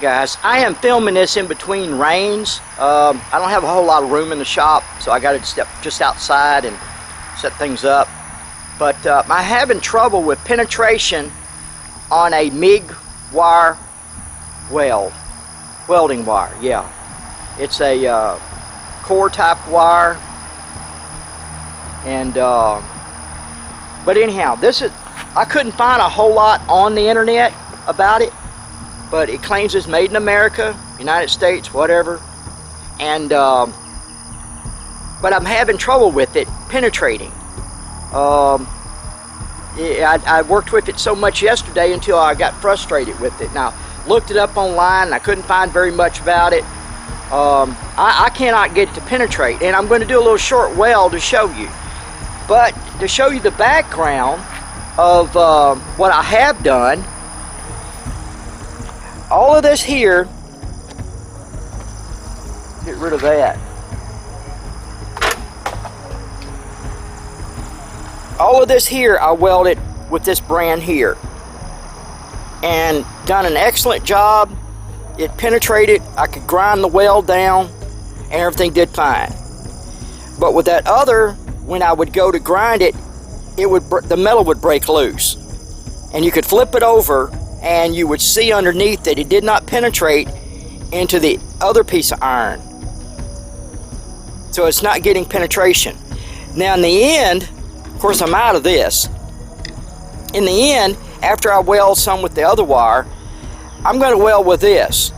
guys, I am filming this in between rains. I don't have a whole lot of room in the shop, so I got to step just outside and set things up. But I'm having trouble with penetration on a MIG wire welding wire. Yeah, it's a core type wire, and but anyhow, I couldn't find a whole lot on the internet about it. But it claims it's made in America, United States, whatever. And but I'm having trouble with it penetrating. I worked with it so much yesterday until I got frustrated with it. Now, looked it up online, and I couldn't find very much about it. I cannot get it to penetrate, and I'm going to do a little short weld to show you. But to show you the background of what I have done, all of this here, get rid of that. All of this here I welded with this brand here, and done an excellent job. It penetrated. I could grind the weld down and everything did fine. But with that other, when I would go to grind it, the metal would break loose, and you could flip it over and you would see underneath that it did not penetrate into the other piece of iron. So it's not getting penetration. Now in the end, of course I'm out of this. In the end, after I weld some with the other wire, I'm going to weld with this,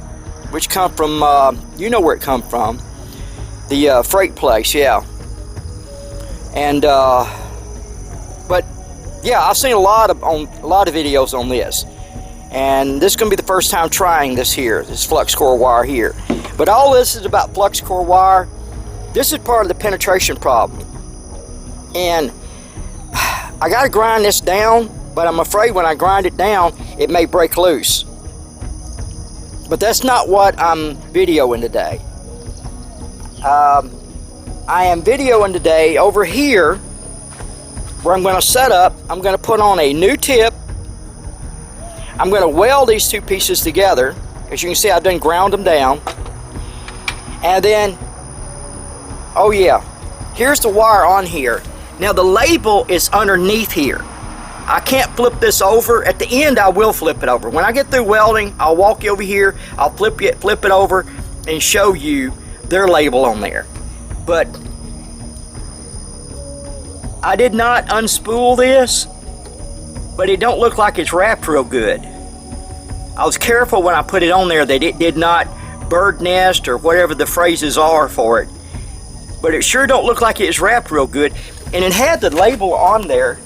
which come from, you know where it come from, the freight place, yeah. And, but yeah, I've seen a lot of videos on this. And this is going to be the first time trying this here, this flux core wire here. But all this is about flux core wire. This is part of the penetration problem. And I got to grind this down, but I'm afraid when I grind it down, it may break loose. But that's not what I'm videoing today. I am videoing today over here, where I'm going to set up. I'm going to put on a new tip. I'm going to weld these two pieces together. As you can see, I've done ground them down. And then, oh yeah, here's the wire on here. Now the label is underneath here. I can't flip this over. At the end, I will flip it over. When I get through welding, I'll walk you over here, I'll flip it over and show you their label on there. But I did not unspool this, but it don't look like it's wrapped real good. I was careful when I put it on there that it did not bird nest or whatever the phrases are for it. But it sure don't look like it's wrapped real good. And it had the label on there.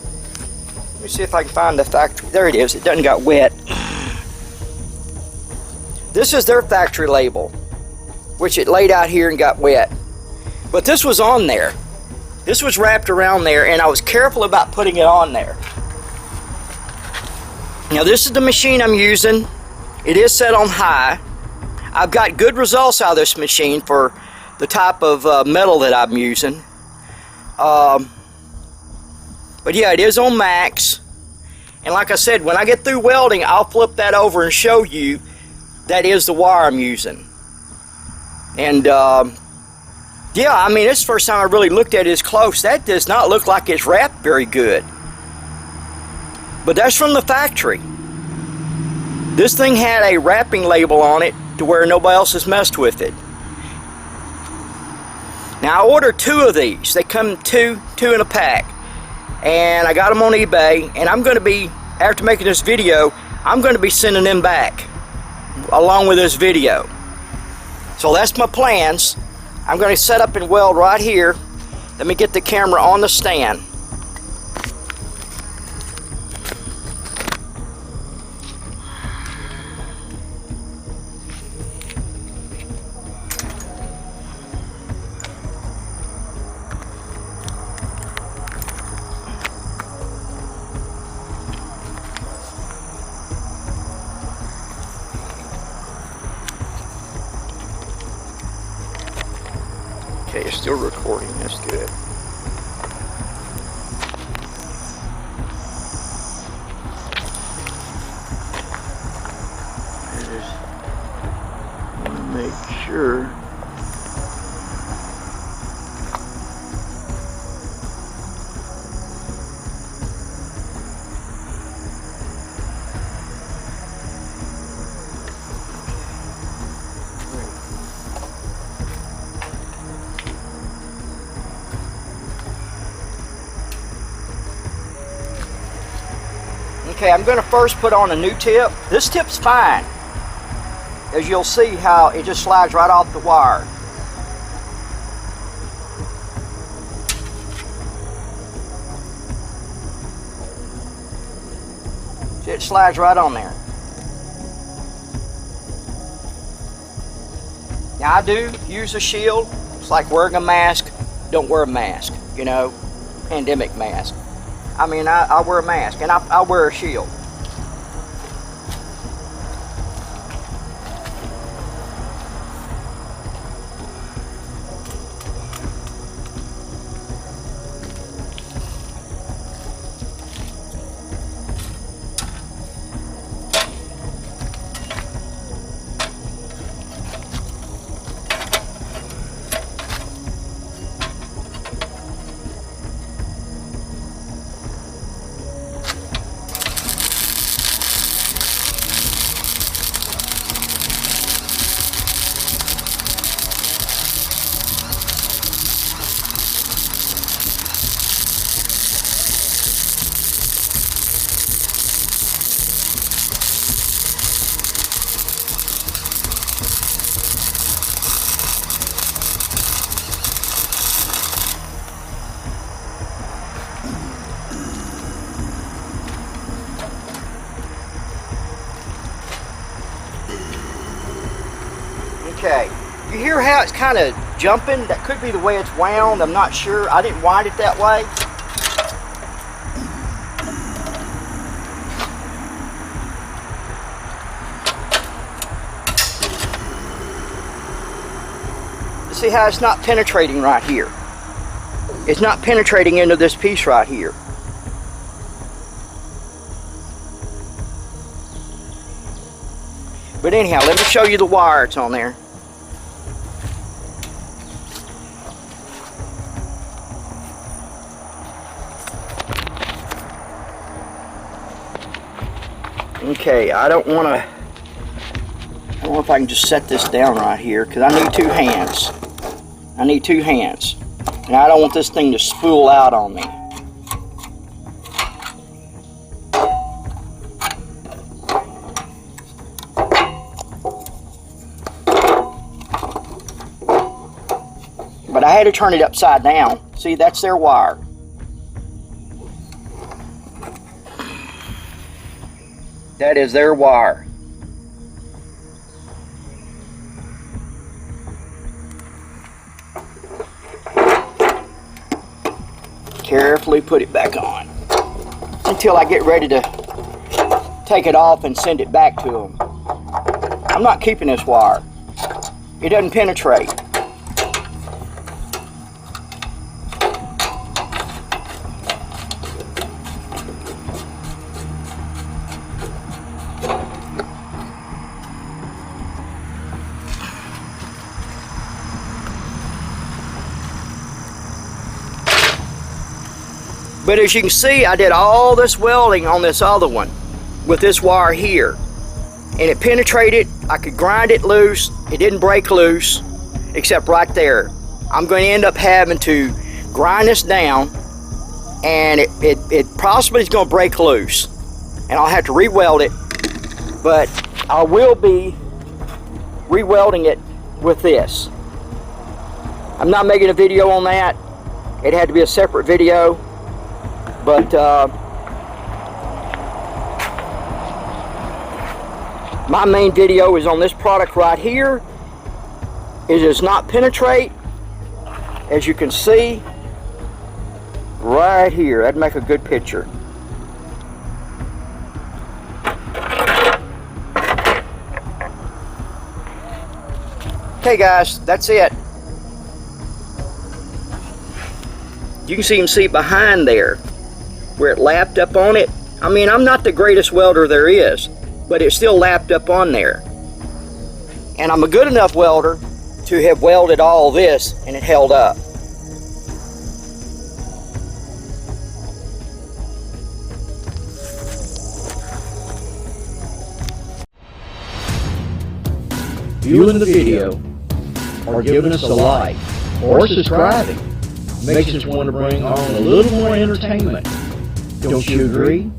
Let me see if I can find the factory. There it is. It doesn't got wet. This is their factory label, which it laid out here and got wet. But this was on there. This was wrapped around there, and I was careful about putting it on there. Now this is the machine I'm using. It is set on high. I've got good results out of this machine for the type of metal that I'm using. But yeah, it is on max. And like I said, when I get through welding, I'll flip that over and show you that is the wire I'm using. And yeah, I mean, this is the first time I really looked at it as close. That does not look like it's wrapped very good. But that's from the factory. This thing had a wrapping label on it to where nobody else has messed with it. Now I ordered 2 of these. They come two in a pack. And I got them on eBay, and I'm going to be, after making this video, I'm going to be sending them back along with this video. So that's my plans. I'm going to set up and weld right here. Let me get the camera on the stand. Okay, it's still recording. That's good. There it is. Okay, I'm going to first put on a new tip. This tip's fine. As you'll see how it just slides right off the wire. It slides right on there. Now I do use a shield. It's like wearing a mask. Don't wear a mask, you know, pandemic mask. I mean, I wear a mask and I wear a shield. Okay, you hear how it's kind of jumping? That could be the way it's wound, I'm not sure. I didn't wind it that way. See how it's not penetrating right here? It's not penetrating into this piece right here. But anyhow, let me show you the wire that's on there. Okay, I don't know if I can just set this down right here because I need two hands. I need two hands. And I don't want this thing to spool out on me. But I had to turn it upside down. See, that's their wire. That is their wire. Carefully put it back on until I get ready to take it off and send it back to them. I'm not keeping this wire. It doesn't penetrate. But as you can see, I did all this welding on this other one with this wire here. And it penetrated. I could grind it loose. It didn't break loose, except right there. I'm going to end up having to grind this down, and it possibly is going to break loose. And I'll have to re-weld it, but I will be re-welding it with this. I'm not making a video on that. It had to be a separate video. But my main video is on this product right here. It does not penetrate, as you can see right here. That'd make a good picture. Okay guys, that's it. You can see behind there where it lapped up on it. I mean, I'm not the greatest welder there is, but it still lapped up on there. And I'm a good enough welder to have welded all this and it held up. Viewing the video, or giving us a like, or subscribing makes us want to bring on a little more entertainment. Don't you agree?